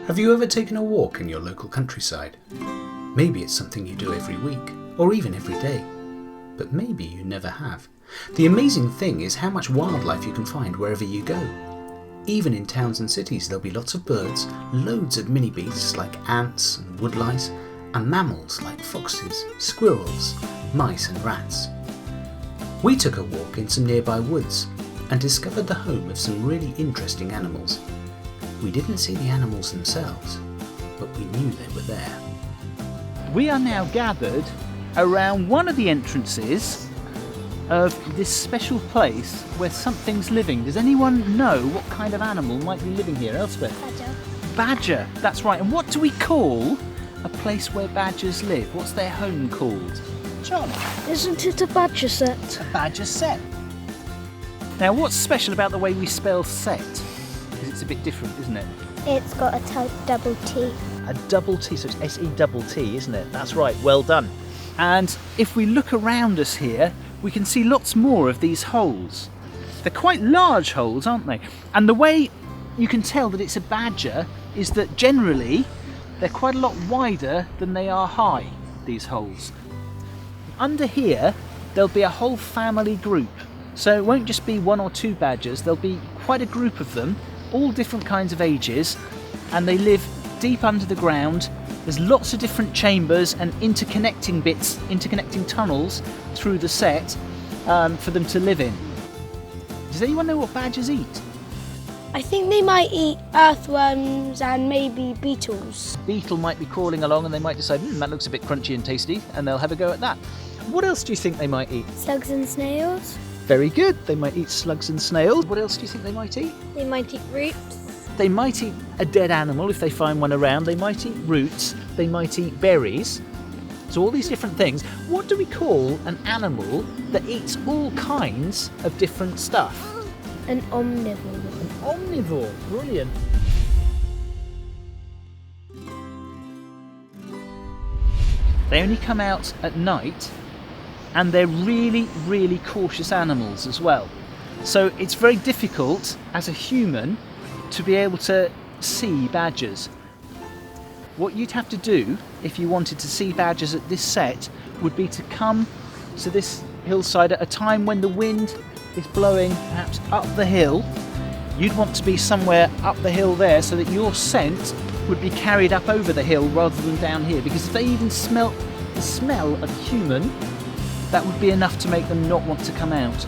Have you ever taken a walk in your local countryside? Maybe it's something you do every week, or even every day. But maybe you never have. The amazing thing is how much wildlife you can find wherever you go. Even in towns and cities there'll be lots of birds, loads of mini beasts like ants and woodlice, and mammals like foxes, squirrels, mice and rats. We took a walk in some nearby woods and discovered the home of some really interesting animals. We didn't see the animals themselves, but we knew they were there. We are now gathered around one of the entrances of this special place where something's living. Does anyone know what kind of animal might be living here, Elspeth? Badger. Badger, that's right. And what do we call a place where badgers live? What's their home called? John? Isn't it a badger sett? A badger sett. Now, what's special about the way we spell sett? Because it's a bit different, isn't it? It's got a double T. A double T, so it's S-E-double-T, isn't it? That's right, well done. And if we look around us here, we can see lots more of these holes. They're quite large holes, aren't they? And the way you can tell that it's a badger is that generally they're quite a lot wider than they are high, these holes. Under here, there'll be a whole family group. So it won't just be one or two badgers, there'll be quite a group of them, all different kinds of ages, and they live deep under the ground. There's lots of different chambers and interconnecting bits, interconnecting tunnels through the sett for them to live in. Does anyone know what badgers eat? I think they might eat earthworms and maybe beetles. Beetle might be crawling along and they might decide, that looks a bit crunchy and tasty, and they'll have a go at that. What else do you think they might eat? Slugs and snails. Very good, they might eat slugs and snails. What else do you think they might eat? They might eat roots. They might eat a dead animal if they find one around. They might eat roots. They might eat berries. So all these different things. What do we call an animal that eats all kinds of different stuff? An omnivore. An omnivore. Brilliant. They only come out at night, and they're really, really cautious animals as well. So it's very difficult as a human to be able to see badgers. What you'd have to do if you wanted to see badgers at this sett would be to come to this hillside at a time when the wind is blowing perhaps up the hill. You'd want to be somewhere up the hill there so that your scent would be carried up over the hill rather than down here, because if they even smelt the smell of a human, that would be enough to make them not want to come out.